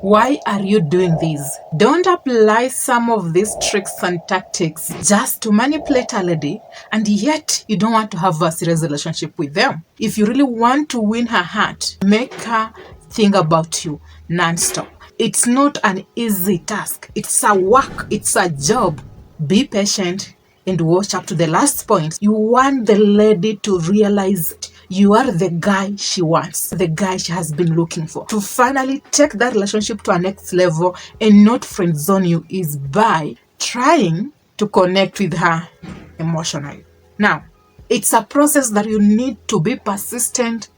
Why are you doing this? Don't apply some of these tricks and tactics just to manipulate a lady, and yet you don't want to have a serious relationship with them. If you really want to win her heart, make her think about you non-stop. It's not an easy task. It's a work. It's a job. Be patient and watch up to the last point. You want the lady to realize you are the guy she wants, the guy she has been looking for. To finally take that relationship to a next level and not friend zone you is by trying to connect with her emotionally. Now, it's a process that you need to be persistent,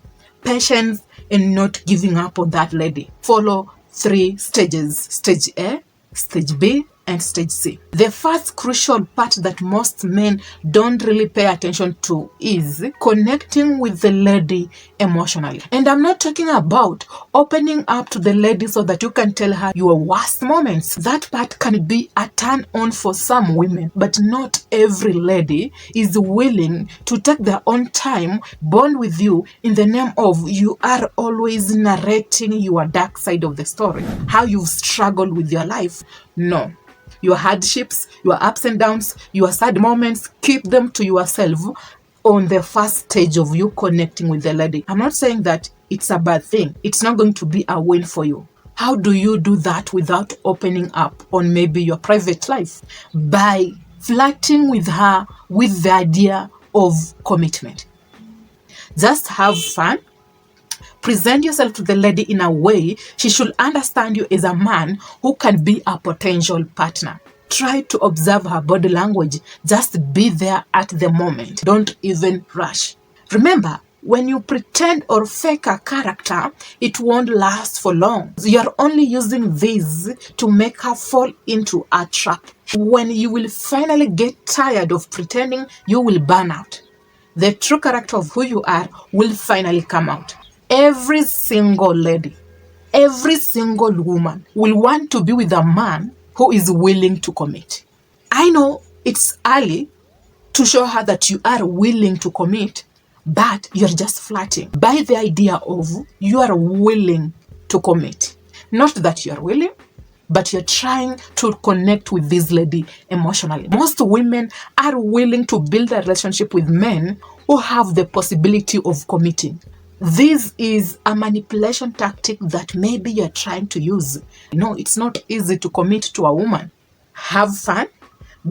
patient, and not giving up on that lady. Follow 3 stages: stage A, stage B, and stage C. The first crucial part that most men don't really pay attention to is connecting with the lady emotionally. And I'm not talking about opening up to the lady so that you can tell her your worst moments. That part can be a turn on for some women, but not every lady is willing to take their own time, bond with you in the name of you are always narrating your dark side of the story, how you've struggled with your life. No. Your hardships, your ups and downs, your sad moments, keep them to yourself on the first stage of you connecting with the lady. I'm not saying that it's a bad thing. It's not going to be a win for you. How do you do that without opening up on maybe your private life? By flirting with her with the idea of commitment. Just have fun. Present yourself to the lady in a way she should understand you as a man who can be a potential partner. Try to observe her body language. Just be there at the moment. Don't even rush. Remember, when you pretend or fake a character, it won't last for long. You're only using this to make her fall into a trap. When you will finally get tired of pretending, you will burn out. The true character of who you are will finally come out. Every single lady, every single woman will want to be with a man who is willing to commit. I know it's early to show her that you are willing to commit, but you're just flirting by the idea of you are willing to commit. Not that you're willing, but you're trying to connect with this lady emotionally. Most women are willing to build a relationship with men who have the possibility of committing. This is a manipulation tactic that maybe you're trying to use. No, it's not easy to commit to a woman. Have fun.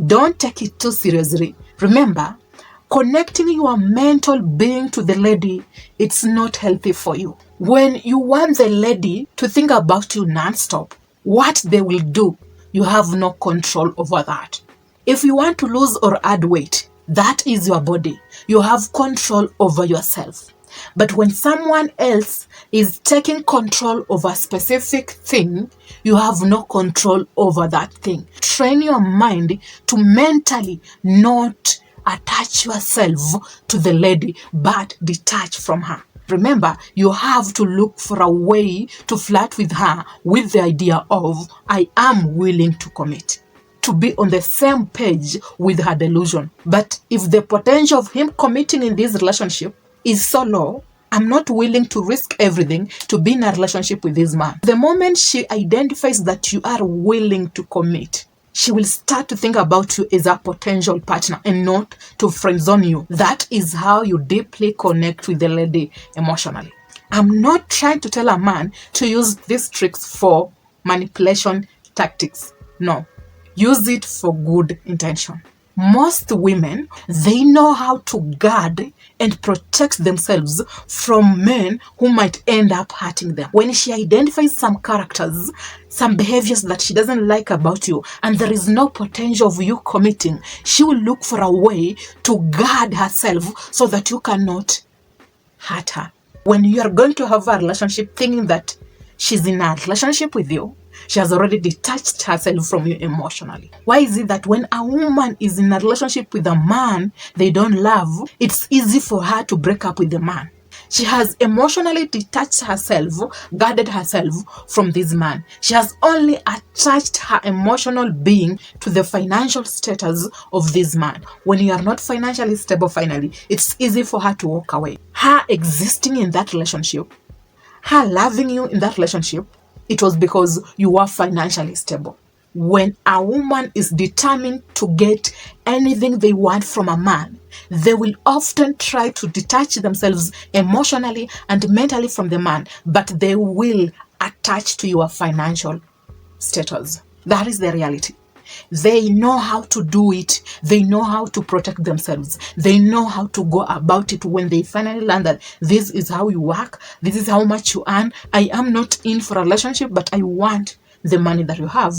Don't take it too seriously. Remember, connecting your mental being to the lady, it's not healthy for you. When you want the lady to think about you non-stop, what they will do, you have no control over that. If you want to lose or add weight, that is your body. You have control over yourself. But when someone else is taking control of a specific thing, you have no control over that thing. Train your mind to mentally not attach yourself to the lady, but detach from her. Remember, you have to look for a way to flirt with her with the idea of, I am willing to commit. To be on the same page with her delusion. But if the potential of him committing in this relationship is so low, I'm not willing to risk everything to be in a relationship with this man. The moment she identifies that you are willing to commit, she will start to think about you as a potential partner and not to friend zone you. That is how you deeply connect with the lady emotionally. I'm not trying to tell a man to use these tricks for manipulation tactics. No, use it for good intention. Most women, they know how to guard and protect themselves from men who might end up hurting them. When she identifies some characters, some behaviors that she doesn't like about you, and there is no potential of you committing, she will look for a way to guard herself so that you cannot hurt her. When you are going to have a relationship thinking that she's in a relationship with you, she has already detached herself from you emotionally. Why is it that when a woman is in a relationship with a man they don't love, it's easy for her to break up with the man? She has emotionally detached herself, guarded herself from this man. She has only attached her emotional being to the financial status of this man. When you are not financially stable finally, it's easy for her to walk away. Her existing in that relationship, her loving you in that relationship, It was because you were financially stable. When a woman is determined to get anything they want from a man, they will often try to detach themselves emotionally and mentally from the man, but they will attach to your financial status. That is the reality. They know how to do it. They know how to protect themselves. They know how to go about it when they finally learn that this is how you work, this is how much you earn. I am not in for a relationship, but I want the money that you have.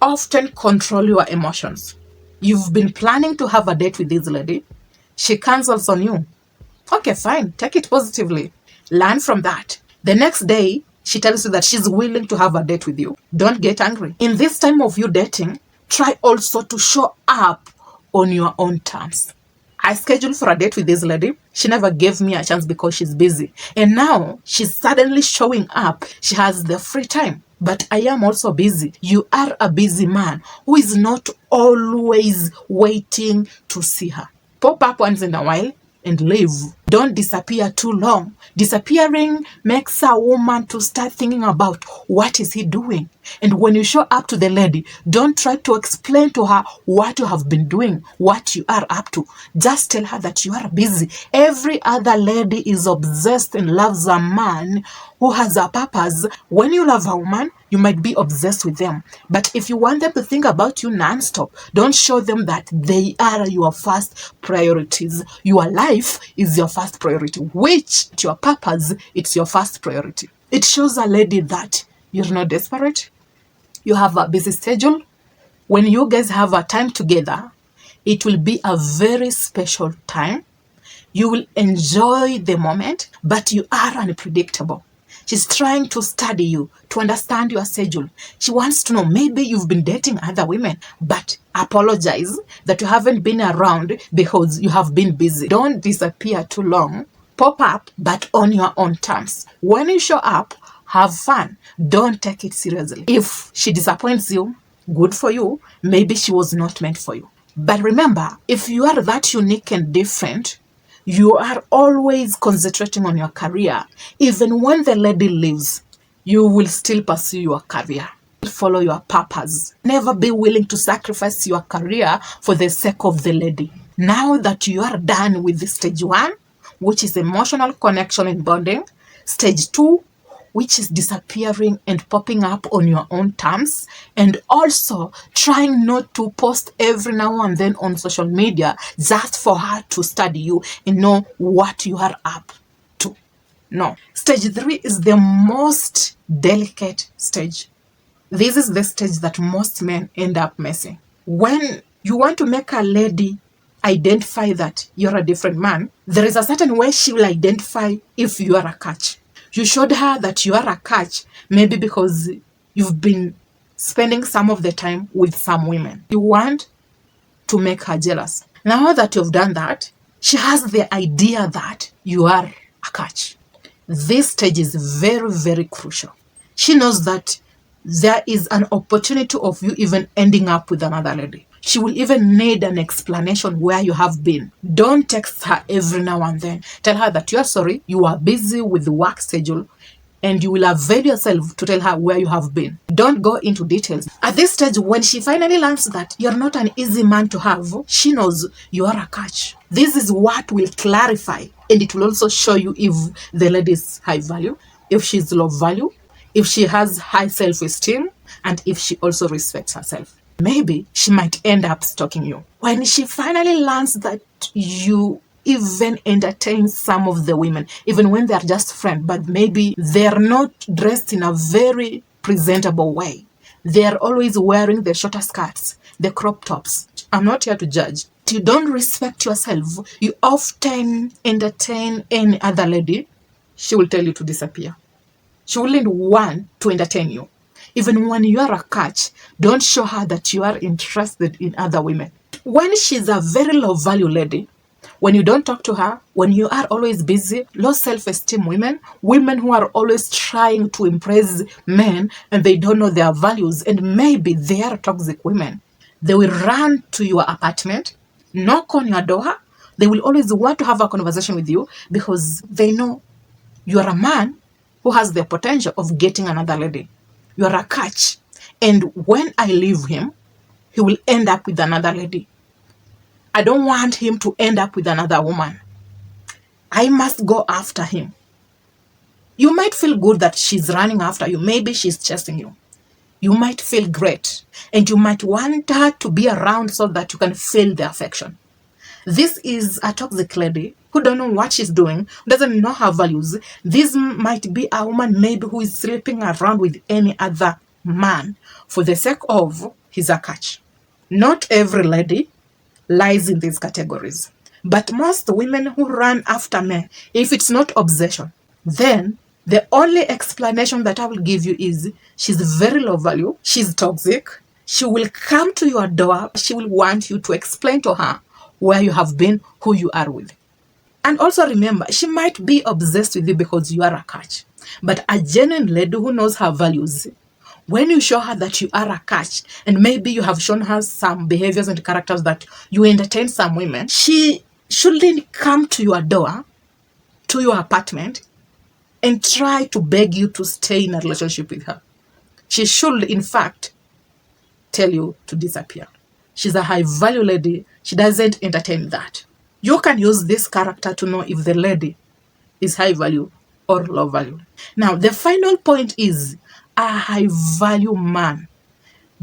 Often control your emotions. You've been planning to have a date with this lady. She cancels on you. Okay, fine. Take it positively. Learn from that. The next day, she tells you that she's willing to have a date with you. Don't get angry. In this time of you dating, try also to show up on your own terms. I scheduled for a date with this lady. She never gave me a chance because she's busy. And now she's suddenly showing up. She has the free time. But I am also busy. You are a busy man who is not always waiting to see her. Pop up once in a while and leave. Don't disappear too long. Disappearing makes a woman to start thinking about what is he doing. And when you show up to the lady, don't try to explain to her what you have been doing, what you are up to. Just tell her that you are busy. Every other lady is obsessed and loves a man who has a purpose. When you love a woman, you might be obsessed with them. But if you want them to think about you non-stop, don't show them that they are your first priorities. Your life is your first priority, which your purpose, it's your first priority. It shows a lady that you're not desperate. You have a busy schedule. When you guys have a time together, it will be a very special time. You will enjoy the moment, but you are unpredictable. She's trying to study you, to understand your schedule. She wants to know, maybe you've been dating other women, but apologize that you haven't been around because you have been busy. Don't disappear too long. Pop up, but on your own terms. When you show up, have fun. Don't take it seriously. If she disappoints you, good for you. Maybe she was not meant for you. But remember, if you are that unique and different, you are always concentrating on your career. Even when the lady leaves, you will still pursue your career. Follow your purpose. Never be willing to sacrifice your career for the sake of the lady. Now that you are done with the stage 1, which is emotional connection and bonding, stage 2, which is disappearing and popping up on your own terms, and also trying not to post every now and then on social media just for her to study you and know what you are up to. No. Stage 3 is the most delicate stage. This is the stage that most men end up missing. When you want to make a lady identify that you're a different man, there is a certain way she will identify if you are a catch. You showed her that you are a catch, maybe because you've been spending some of the time with some women. You want to make her jealous. Now that you've done that, she has the idea that you are a catch. This stage is very, very crucial. She knows that there is an opportunity of you even ending up with another lady. She will even need an explanation where you have been. Don't text her every now and then. Tell her that you are sorry, you are busy with the work schedule, and you will avail yourself to tell her where you have been. Don't go into details. At this stage, when she finally learns that you're not an easy man to have, she knows you are a catch. This is what will clarify, and it will also show you if the lady is high value, if she's low value, if she has high self-esteem, and if she also respects herself. Maybe she might end up stalking you. When she finally learns that you even entertain some of the women, even when they're just friends, but maybe they're not dressed in a very presentable way. They're always wearing the shorter skirts, the crop tops. I'm not here to judge. If you don't respect yourself, you often entertain any other lady, she will tell you to disappear. She wouldn't want to entertain you. Even when you are a catch, don't show her that you are interested in other women. When she's a very low value lady, when you don't talk to her, when you are always busy, low self-esteem women who are always trying to impress men and they don't know their values, and maybe they are toxic women, they will run to your apartment, knock on your door. They will always want to have a conversation with you because they know you are a man who has the potential of getting another lady. You are a catch. And when I leave him, he will end up with another lady. I don't want him to end up with another woman. I must go after him. You might feel good that she's running after you. Maybe she's chasing you. You might feel great. And you might want her to be around so that you can feel the affection. This is a toxic lady who don't know what she's doing, who doesn't know her values. This might be a woman maybe who is sleeping around with any other man for the sake of he's a catch. Not every lady lies in these categories. But most women who run after men, if it's not obsession, then the only explanation that I will give you is she's very low value, she's toxic, she will come to your door, she will want you to explain to her where you have been, who you are with. And also remember, she might be obsessed with you because you are a catch. But a genuine lady who knows her values, when you show her that you are a catch, and maybe you have shown her some behaviors and characters that you entertain some women, she shouldn't come to your door, to your apartment, and try to beg you to stay in a relationship with her. She should, in fact, tell you to disappear. She's a high-value lady. She doesn't entertain that. You can use this character to know if the lady is high value or low value. Now, the final point is a high-value man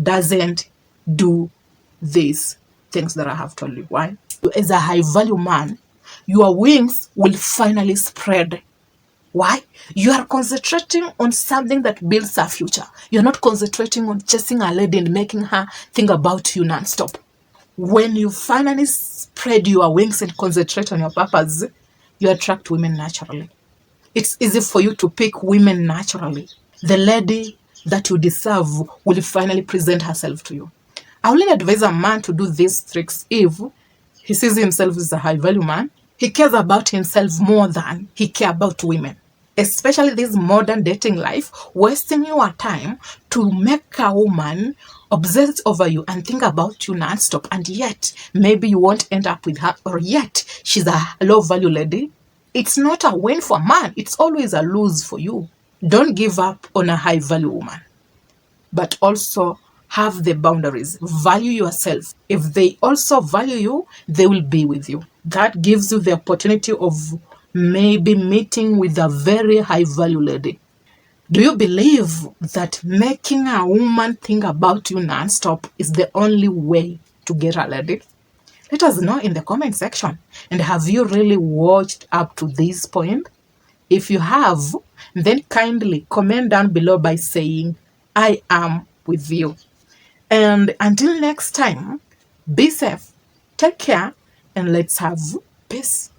doesn't do these things that I have told you. Why? As a high-value man, your wings will finally spread. Why? You are concentrating on something that builds a future. You're not concentrating on chasing a lady and making her think about you non-stop. When you finally spread your wings and concentrate on your purpose, you attract women naturally. It's easy for you to pick women naturally. The lady that you deserve will finally present herself to you. I only advise a man to do these tricks if he sees himself as a high-value man. He cares about himself more than he cares about women. Especially this modern dating life, wasting your time to make a woman obsessed over you and think about you non-stop, and yet maybe you won't end up with her, or yet she's a low-value lady. It's not a win for a man. It's always a lose for you. Don't give up on a high-value woman, but also have the boundaries. Value yourself. If they also value you, they will be with you. That gives you the opportunity of maybe meeting with a very high-value lady. Do you believe that making a woman think about you non-stop is the only way to get a lady? Let us know in the comment section. And have you really watched up to this point? If you have, then kindly comment down below by saying, I am with you. And until next time, be safe, take care, and let's have peace.